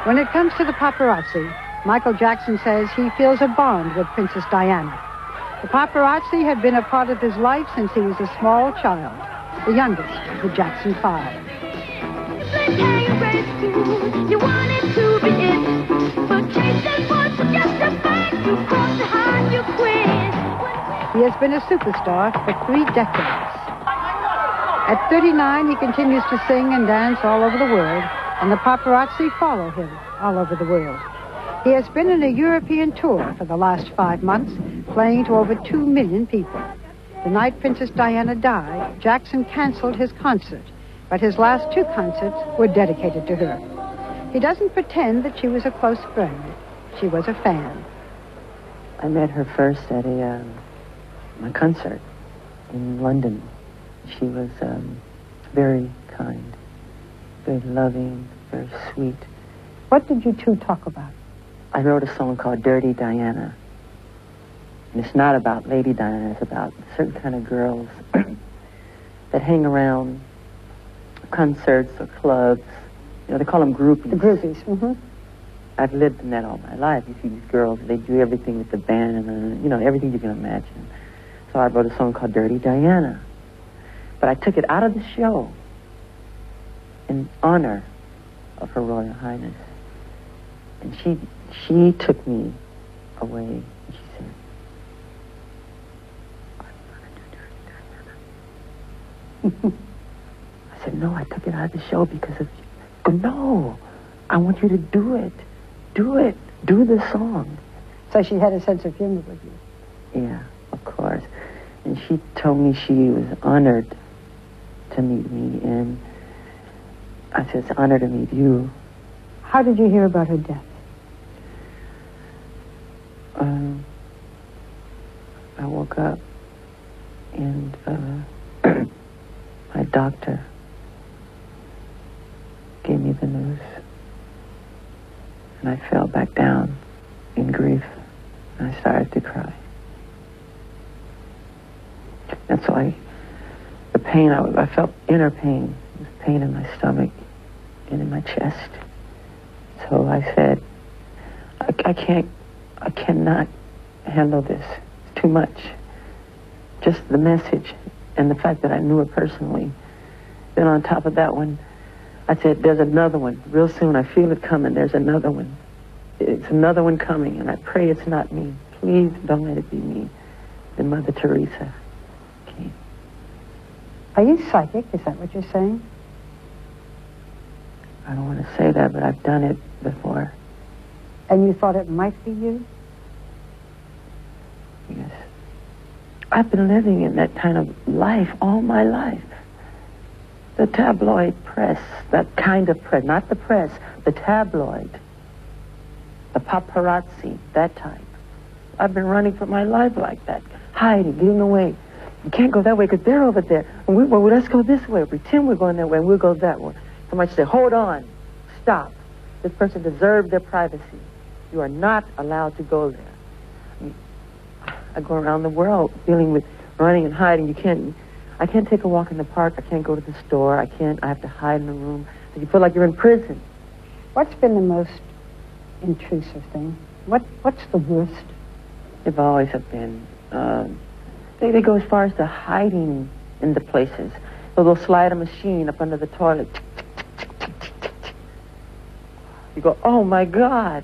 When it comes to the paparazzi, Michael Jackson says he feels a bond with Princess Diana. The paparazzi have been a part of his life since he was a small child, the youngest of the Jackson 5. You wanted to be it, but chasing was just a fact. You crossed the high, you quit. He has been a superstar for 3 decades. At 39, he continues to sing and dance all over the world, and the paparazzi follow him all over the world. He has been on a European tour for the last 5 months, playing to over 2 million people. The night Princess Diana died, Jackson canceled his concert, but his last 2 concerts were dedicated to her. He doesn't pretend that she was a close friend. She was a fan. I met her first at my concert in London. She was very kind, very loving, very sweet. What did you two talk about? I wrote a song called Dirty Diana. And it's not about Lady Diana, it's about certain kind of girls that hang around concerts or clubs. You know, they call them groupies. The groupies, mm-hmm. I've lived in that all my life. You see these girls, they do everything with the band and, you know, everything you can imagine. So I wrote a song called Dirty Diana. But I took it out of the show in honor of Her Royal Highness. And she took me away and she said, "Are you going to do Dirty Diana?" I said, "No, I took it out of the show because of you." Oh, "No, I want you to do it. Do it. Do the song." So she had a sense of humor with you. Yeah, of course. And she told me she was honored to meet me, and I said, "It's an honor to meet you." How did you hear about her death? I woke up and my doctor gave me the news, and I fell back down in grief, and I started to cry. And so the pain, I felt inner pain. There was pain in my stomach and in my chest. So I said, I cannot handle this. It's too much. Just the message and the fact that I knew her personally. Then on top of that one, I said, there's another one. Real soon, I feel it coming. There's another one. It's another one coming, and I pray it's not me. Please don't let it be me. Then Mother Teresa came. Are you psychic? Is that what you're saying? I don't want to say that, but I've done it before. And you thought it might be you? Yes. I've been living in that kind of life all my life. The tabloid press, that kind of press, not the press, the tabloid, the paparazzi, that type. I've been running for my life like that, hiding, getting away. You can't go that way because they're over there. And let's go this way. Pretend we're going that way and we'll go that way. Somebody say, hold on, stop. This person deserves their privacy. You are not allowed to go there. I go around the world dealing with running and hiding. I can't take a walk in the park. I can't go to the store. I have to hide in a room. So you feel like you're in prison. What's been the most intrusive thing? What's the worst? They've always have been. They go as far as to hiding in the places. So they'll slide a machine up under the toilet. You go, oh my God.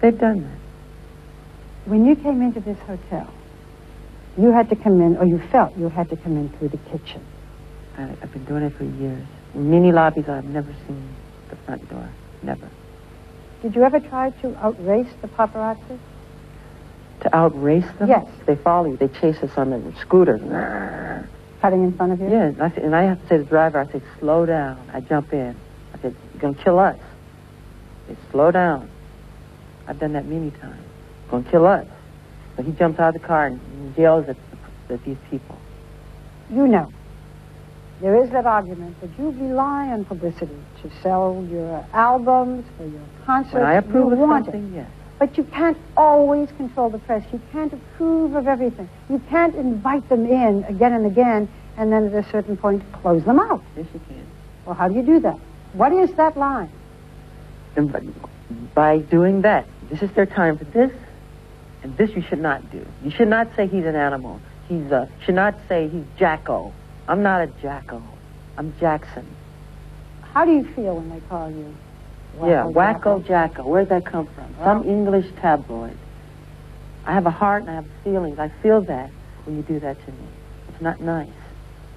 They've done that. When you came into this hotel, you had to come in, or you felt you had to come in through the kitchen. I've been doing it for years. In many lobbies, I've never seen the front door. Never. Did you ever try to outrace the paparazzi? To outrace them? Yes. They follow you. They chase us on the scooter. Cutting in front of you? Yeah, and I have to say to the driver, I say, slow down. I jump in. I said, you're going to kill us. They say, slow down. I've done that many times. Going to kill us. So he jumps out of the car and yells at these people. You know, there is that argument that you rely on publicity to sell your albums, for your concerts. When I approve of something, yes. But you can't always control the press. You can't approve of everything. You can't invite them in again and again, and then at a certain point close them out. Yes, you can. Well, how do you do that? What is that line? And by doing that, this is their time for this, and this you should not do. You should not say he's an animal. Should not say he's Jacko. I'm not a Jacko. I'm Jackson. How do you feel when they call you Wacko Jacko? Where'd that come from? Some English tabloid. I have a heart and I have feelings. I feel that when you do that to me. It's not nice.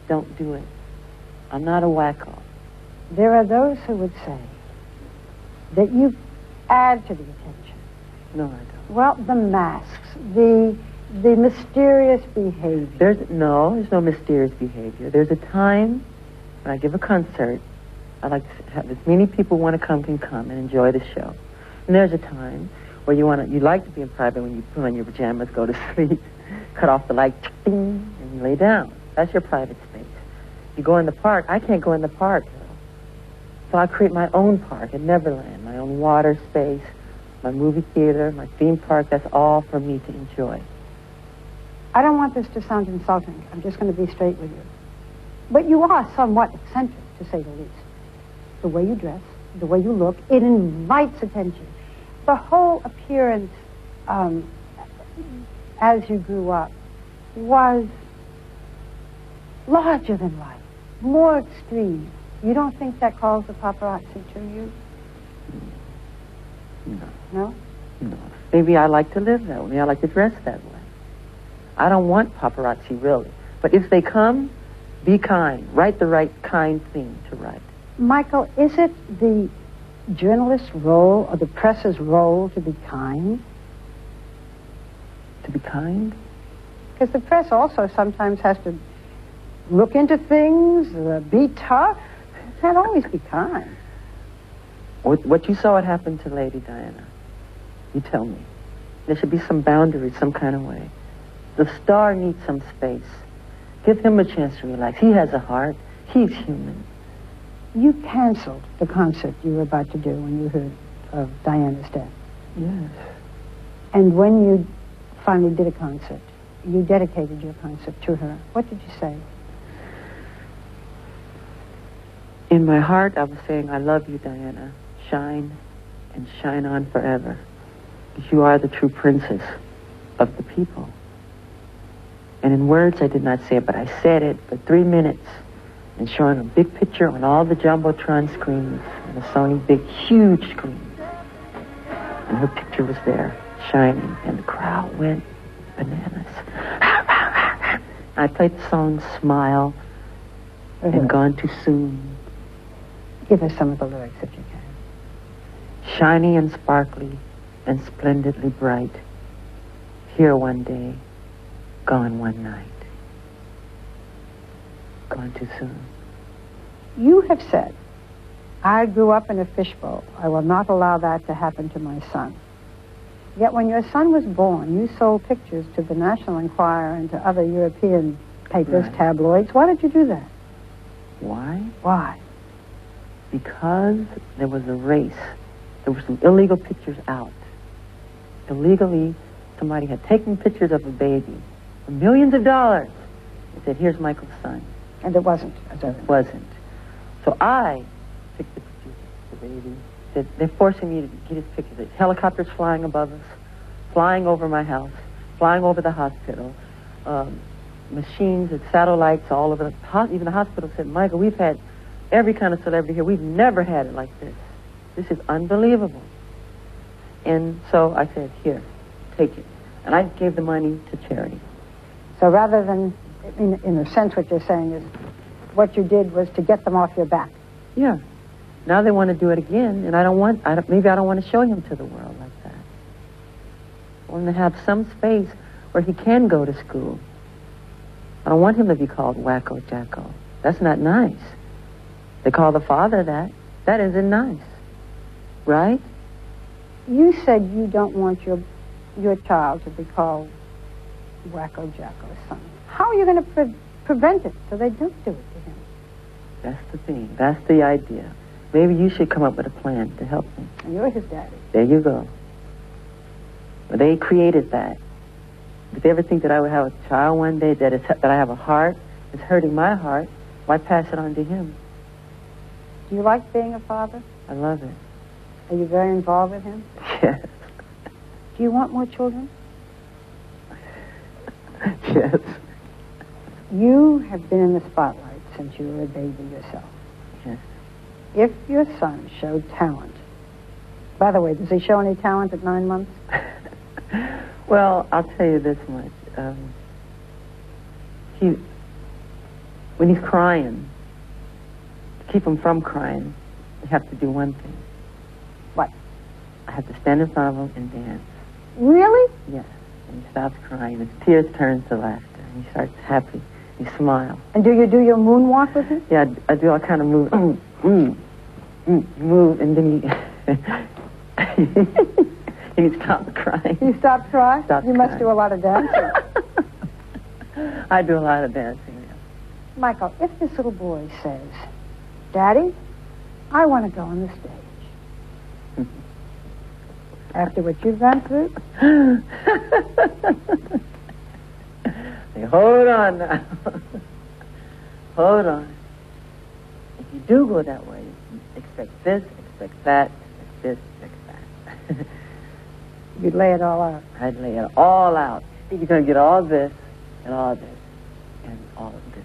Don't do it. I'm not a wacko. There are those who would say that you add to the attention. No, I don't. Well, the masks, the mysterious behavior. There's no mysterious behavior. There's a time when I give a concert, I like to have as many people want to come can come and enjoy the show. And there's a time where you like to be in private when you put on your pajamas, go to sleep, cut off the light, ding, and you lay down. That's your private space. You go in the park. I can't go in the park, so I create my own park at Neverland, my own water space, my movie theater, my theme park. That's all for me to enjoy. I don't want this to sound insulting. I'm just going to be straight with you. But you are somewhat eccentric, to say the least. The way you dress, the way you look, it invites attention. The whole appearance, as you grew up, was larger than life, more extreme. You don't think that calls the paparazzi to you? No. No? No. Maybe I like to live that way. Maybe I like to dress that way. I don't want paparazzi, really. But if they come, be kind. Write the right kind thing to write. Michael, is it the journalist's role or the press's role to be kind? To be kind? Because the press also sometimes has to look into things, be tough. It can't always be kind. What you saw it happen to Lady Diana, you tell me. There should be some boundaries, some kind of way. The star needs some space. Give him a chance to relax. He has a heart. He's human. You canceled the concert you were about to do when you heard of Diana's death. Yes. And when you finally did a concert, you dedicated your concert to her. What did you say? In my heart, I was saying, I love you, Diana. Shine and shine on forever. Because you are the true princess of the people. And in words, I did not say it, but I said it for 3 minutes and showing a big picture on all the Jumbotron screens and the Sony big, huge screens. And her picture was there, shining, and the crowd went bananas. I played the song Smile and Gone Too Soon. Give us some of the lyrics if you can. Shiny and sparkly and splendidly bright. Here one day, gone one night. Gone too soon. You have said, I grew up in a fishbowl. I will not allow that to happen to my son. Yet when your son was born, you sold pictures to the National Enquirer and to other European papers, Right. tabloids. Why did you do that? Why? Why? Because there was a race. There were some illegal pictures out. Illegally, somebody had taken pictures of a baby for millions of dollars and said, here's Michael's son. And it wasn't. It wasn't. So I took the pictures of the baby. They're forcing me to get his pictures. There's helicopters flying above us, flying over my house, flying over the hospital, machines and satellites all over even the hospital said, Michael, we've had every kind of celebrity here. We've never had it like this. This is unbelievable. And so I said, here, take it. And I gave the money to charity. So rather than, in a sense, what you're saying is what you did was to get them off your back. Yeah. Now they want to do it again, and maybe I don't want to show him to the world like that. I want him to have some space where he can go to school. I don't want him to be called Wacko Jacko. That's not nice. They call the father that. That isn't nice. Right? You said you don't want your child to be called Wacko Jacko's son. How are you going to prevent it so they don't do it to him? That's the thing. That's the idea. Maybe you should come up with a plan to help me. And you're his daddy. There you go. Well, they created that. If they ever think that I would have a child one day that I have a heart, it's hurting my heart, why pass it on to him? Do you like being a father? I love it. Are you very involved with him? Yes. Do you want more children? Yes. You have been in the spotlight since you were a baby yourself. Yes. If your son showed talent, by the way, does he show any talent at 9 months? Well, I'll tell you this much. When he's crying, to keep him from crying, you have to do one thing. What? I have to stand in front of him and dance. Really? Yes. And he stops crying. His tears turn to laughter. And he starts happy. He smiles. And do you do your moonwalk with him? Yeah, I do all kind of moves. Move, and then he stops crying. He stops crying? Stops you must crying. do a lot of dancing. I do a lot of dancing, yeah. Michael, if this little boy says, Daddy, I want to go on the stage. After what you've gone through? Hey, hold on now. Hold on. If you do go that way, expect this, expect that, expect this, expect that. You'd lay it all out. I'd lay it all out. You're going to get all this, and all this, and all of this.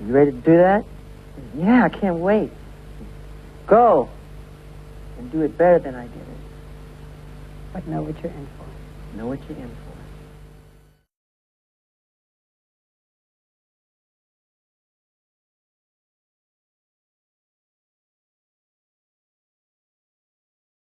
You ready to do that? Yeah, I can't wait. Go. And do it better than I did it. But know what you're in for. Know what you're in for.